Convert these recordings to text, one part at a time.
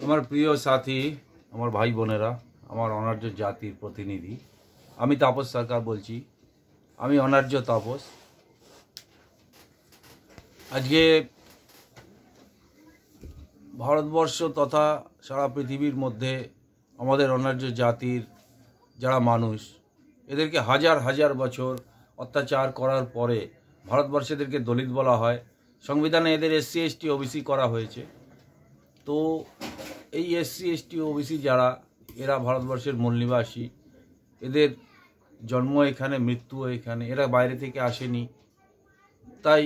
আমার প্রিয় সাথী, আমার ভাই বোনেরা, আমার অনার্য জাতির প্রতিনিধি, আমি তাপস সরকার বলছি। আমি অনার্য তাপস। আজকে ভারতবর্ষ তথা সারা পৃথিবীর মধ্যে আমাদের অনার্য জাতির যারা মানুষ, এদেরকে হাজার হাজার বছর অত্যাচার করার পরে ভারতবর্ষে এদেরকে দলিত বলা হয়। সংবিধানে এদের এসসি এসটি ওবিসি করা হয়েছে। তো এই এসসি এসটি ওবিসি যারা, এরা ভারতবর্ষের মূল নিবাসী। এদের জন্ম এখানে, মৃত্যু এখানে, এরা বাইরে থেকে আসেনি। তাই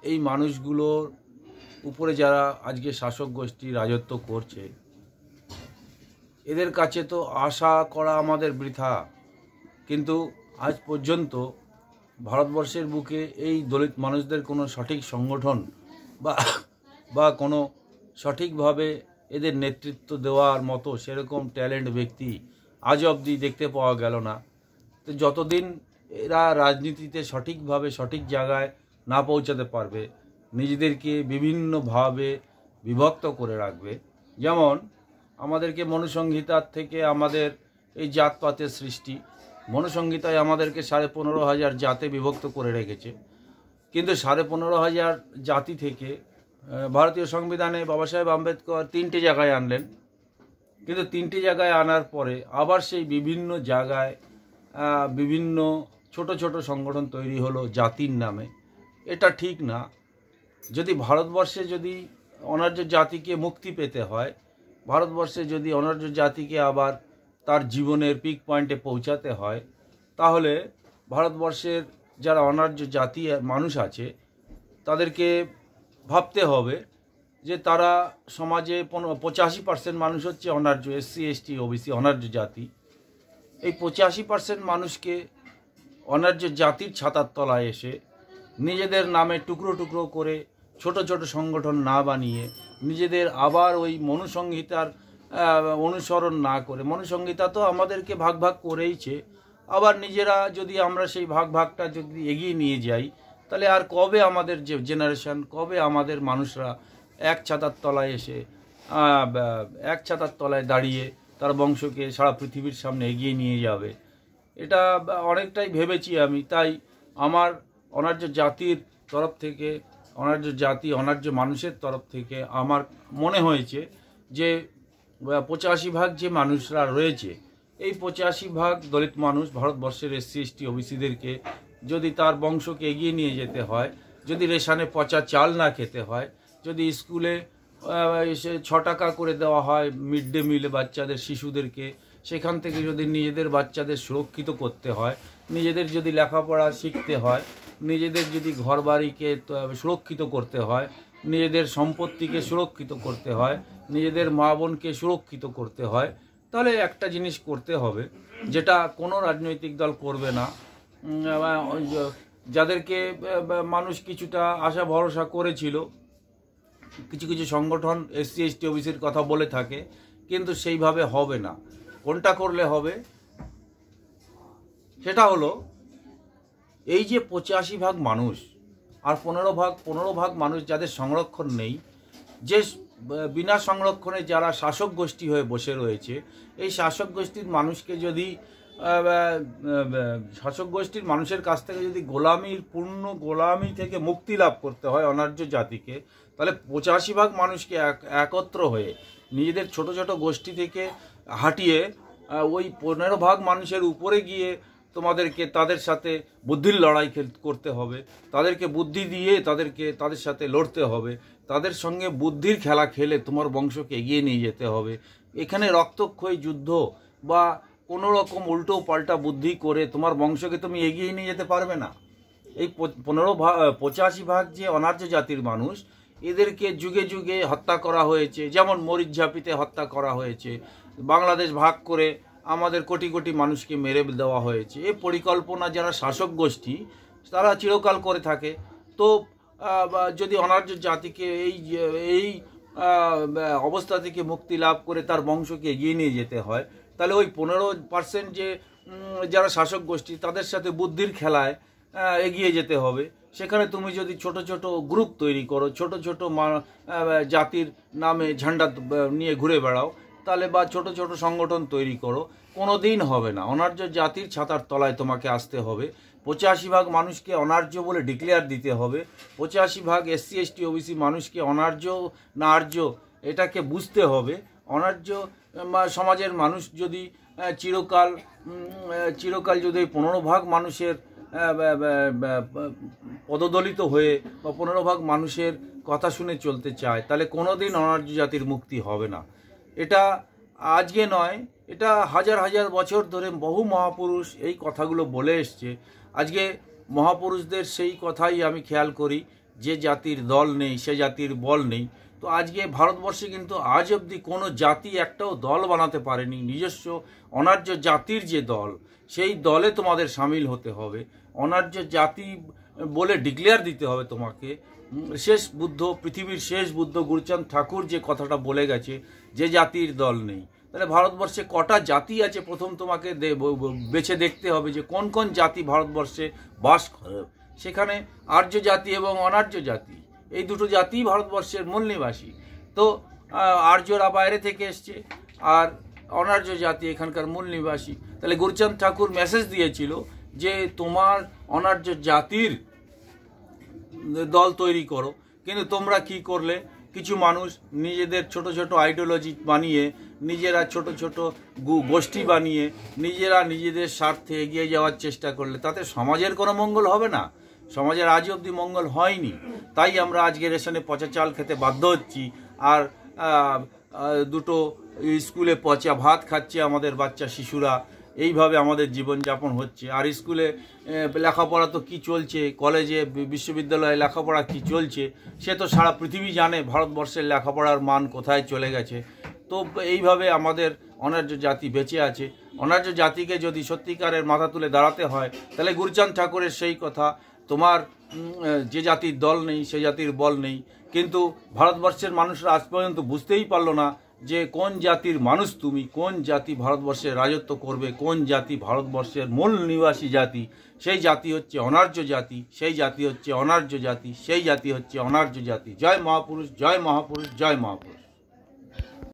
এই মানুষগুলোর উপরে যারা আজকে শাসক গোষ্ঠী রাজত্ব করছে, এদের কাছে তো আশা করা আমাদের বৃথা। কিন্তু আজ পর্যন্ত ভারতবর্ষের বুকে এই দলিত মানুষদের কোনো সঠিক সংগঠন বা কোনো সঠিকভাবে এদের নেতৃত্ব দেওয়ার মতো সেরকম ট্যালেন্ট ব্যক্তি আজ অবধি দেখতে পাওয়া গেল না। তো যতদিন এরা রাজনীতিতে সঠিকভাবে সঠিক জায়গায় না পৌঁছাতে পারবে, নিজেদেরকে বিভিন্নভাবে বিভক্ত করে রাখবে। যেমন আমাদেরকে মনুসংহিতার থেকে আমাদের এই জাতপাতের সৃষ্টি, মনুসংহিতায় আমাদেরকে 15,500 জাতে বিভক্ত করে রেখেছে। কিন্তু 15,500 জাতি থেকে ভারতীয় সংবিধানে বাবা সাহেব আম্বেদকর 3টে জায়গায় আনলেন। কিন্তু 3টে জায়গায় আনার পরে আবার সেই বিভিন্ন জায়গায় বিভিন্ন ছোট ছোট সংগঠন তৈরি হলো জাতির নামে। এটা ঠিক না। যদি ভারতবর্ষে যদি অনার্য জাতিকে মুক্তি পেতে হয়, ভারতবর্ষে যদি অনার্য জাতিকে আবার তার জীবনের পিক পয়েন্টে পৌঁছাতে হয়, তাহলে ভারতবর্ষের যারা অনার্য জাতি মানুষ আছে তাদেরকে ভাবতে হবে যে তারা সমাজে 85% মানুষ হচ্ছে অনার্য, এসসি এসটি ওবিসি অনার্য জাতি। এই 85% মানুষকে অনার্য জাতির ছাতার তলায় এসে নিজেদের নামে টুকরো টুকরো করে ছোট ছোট সংগঠন না বানিয়ে, নিজেদের আবার ওই মনুসংহিতার অনুসরণ না করে, মনুসংহিতা তো আমাদেরকে ভাগ ভাগ করেইছে, আবার নিজেরা যদি আমরা সেই ভাগটা যদি এগিয়ে নিয়ে যাই, তাহলে আর কবে আমাদের যে জেনারেশন, কবে আমাদের মানুষরা এক ছাতার তলায় এসে এক ছাতার তলায় দাঁড়িয়ে তার বংশকে সারা পৃথিবীর সামনে এগিয়ে নিয়ে যাবে? এটা অনেকটাই ভেবেছি আমি। তাই আমার অনার্য জাতির তরফ থেকে, অনার্য জাতি অনার্য মানুষের তরফ থেকে আমার মনে হয়েছে যে 85% যে মানুষরা রয়েছে, এই 85% দলিত মানুষ ভারতবর্ষের এসসি এসটি ওবিসিদেরকে যদি তার বংশকে এগিয়ে নিয়ে যেতে হয়, যদি রেশনে পচা চাল না খেতে হয়, যদি স্কুলে 6 টাকা করে দেওয়া হয় মিড ডে মিলে বাচ্চাদের, শিশুদেরকে, সেখান থেকে যদি নিজেদের বাচ্চাদের সুরক্ষিত করতে হয়, নিজেদের যদি লেখাপড়া শিখতে হয়, নিজেদের যদি ঘরবাড়িকে সুরক্ষিত করতে হয়, নিজেদের সম্পত্তিকে সুরক্ষিত করতে হয়, নিজেদের মা বোনকে সুরক্ষিত করতে হয়, তাহলে একটা জিনিস করতে হবে যেটা কোনো রাজনৈতিক দল করবে না। যাদেরকে মানুষ কিছুটা আশা ভরসা করেছিল, কিছু কিছু সংগঠন এসসি এসটি ওবিসির কথা বলে থাকে, কিন্তু সেইভাবে হবে না। কোনটা করলে হবে? সেটা হলো এই যে 85% মানুষ আর 15% মানুষ যাদের সংরক্ষণ নেই, যে বিনা সংরক্ষণে যারা শাসক গোষ্ঠী হয়ে বসে রয়েছে, এই শাসক গোষ্ঠীর মানুষকে যদি শাসক গোষ্ঠীর মানুষের কাছ থেকে যদি পূর্ণ গোলামি থেকে মুক্তি লাভ করতে হয় অনার্য জাতিকে, তাহলে 85% মানুষকে একত্র হয়ে নিজেদের ছোট ছোট গোষ্ঠী থেকে হাঁটিয়ে ওই 15% মানুষের উপরে গিয়ে তোমাদেরকে তাদের সাথে বুদ্ধির লড়াই করতে হবে। তাদেরকে বুদ্ধি দিয়ে তাদের সাথে লড়তে হবে। তাদের সঙ্গে বুদ্ধির খেলা খেলে তোমার বংশকে এগিয়ে নিয়ে যেতে হবে। এখানে রক্তক্ষয়ী যুদ্ধ বা কোনো রকম উল্টো পাল্টা বুদ্ধি করে তোমার বংশকে তুমি এগিয়ে নিয়ে যেতে পারবে না। এই 85% যে অনার্য জাতির মানুষ, এদেরকে যুগে যুগে হত্যা করা হয়েছে। যেমন মরিচঝাপিতে হত্যা করা হয়েছে, বাংলাদেশ ভাগ করে আমাদের কোটি কোটি মানুষকে মেরে দেওয়া হয়েছে। এই পরিকল্পনা যারা শাসক গোষ্ঠী তারা চিরকাল করে থাকে। তো যদি অনার্য জাতিকে এই অবস্থা থেকে মুক্তি লাভ করে তার বংশকে এগিয়ে নিয়ে যেতে হয়, তাহলে ওই 15% যে যারা শাসক গোষ্ঠী তাদের সাথে বুদ্ধির খেলায় এগিয়ে যেতে হবে। সেখানে তুমি যদি ছোট ছোট গ্রুপ তৈরি করো, ছোট ছোট জাতির নামে ঝান্ডা নিয়ে ঘুরে বেড়াও, তাহলে বা ছোট ছোট সংগঠন তৈরি করো, কোনো দিন হবে না। অনার্য জাতির ছাতার তলায় তোমাকে আসতে হবে। 85% মানুষকে অনার্য বলে ডিক্লেয়ার দিতে হবে। 85% SC ST OBC মানুষকে অনার্য না আর্য এটাকে বুঝতে হবে। অনার্য সমাজের মানুষ যদি চিরকাল যদি 15% মানুষের পদদলিত হয়ে বা 15% মানুষের কথা শুনে চলতে চায়, তাহলে কোনোদিন অনার্য জাতির মুক্তি হবে না। এটা আজকে নয়, এটা হাজার হাজার বছর ধরে বহু মহাপুরুষ এই কথাগুলো বলে এসছে। আজকে মহাপুরুষদের সেই কথাই আমি খেয়াল করি, যে জাতির দল নেই সে জাতির বল নেই। তো আজকে ভারতবর্ষে কিন্তু আজ অবধি কোনো জাতি একটাও দল বানাতে পারেনি। নিজস্ব অনার্য জাতির যে দল, সেই দলে তোমাদের সামিল হতে হবে। অনার্য জাতি বলে ডিক্লেয়ার দিতে হবে তোমাকে। শেষ বুদ্ধ, পৃথিবীর শেষ বুদ্ধ গুরুচাঁদ ঠাকুর যে কথাটা বলে গেছে, যে জাতির দল নেই। তাহলে ভারতবর্ষে কটা জাতি আছে প্রথম তোমাকে বেছে দেখতে হবে, যে কোন কোন জাতি ভারতবর্ষে বাস করে। সেখানে আর্য জাতি এবং অনার্য জাতি, এই দুটো জাতি ভারতবর্ষের মূল নিবাসী। তো আর্যরা বাইরে থেকে এসছে, আর অনার্য জাতি এখানকার মূল নিবাসী। তাহলে গুরুচাঁদ ঠাকুর মেসেজ দিয়েছিল যে তোমার অনার্য জাতির দল তৈরি করো। কিন্তু তোমরা কি করলে? কিছু মানুষ নিজেদের ছোট ছোট আইডিওলজি বানিয়ে, নিজেরা ছোট ছোট গোষ্ঠী বানিয়ে নিজেরা নিজেদের স্বার্থে এগিয়ে যাওয়ার চেষ্টা করলে তাতে সমাজের কোনো মঙ্গল হবে না। সমাজের আজ অবধি মঙ্গল হয়নি। তাই আমরা আজকে রেশনে পচা চাল খেতে বাধ্য হচ্ছি, আর দুটো স্কুলে পচা ভাত খাচ্ছে আমাদের বাচ্চা শিশুরা। এইভাবে আমাদের জীবনযাপন হচ্ছে। আর স্কুলে লেখাপড়া তো কী চলছে, কলেজে বিশ্ববিদ্যালয়ে লেখাপড়া কী চলছে, সে তো সারা পৃথিবী জানে ভারতবর্ষের লেখাপড়ার মান কোথায় চলে গেছে। তো এইভাবে আমাদের অনার্য জাতি বেঁচে আছে। অনার্য জাতিকে যদি সত্যিকারের মাথা তুলে দাঁড়াতে হয়, তাহলে গুরুচাঁদ ঠাকুরের সেই কথা, তোমার যে জাতির দল নেই সে জাতির বল নেই। কিন্তু ভারতবর্ষের মানুষরা আজ পর্যন্ত বুঝতেই পারলো না যে কোন জাতির মানুষ তুমি, কোন জাতি ভারতবর্ষে রাজত্ব করবে, কোন জাতি ভারতবর্ষের মূল নিবাসী জাতি। সেই জাতি হচ্ছে অনার্য জাতি, সেই জাতি হচ্ছে অনার্য জাতি, সেই জাতি হচ্ছে অনার্য জাতি। জয় মহাপুরুষ, জয় মহাপুরুষ, জয় মহাপুরুষ।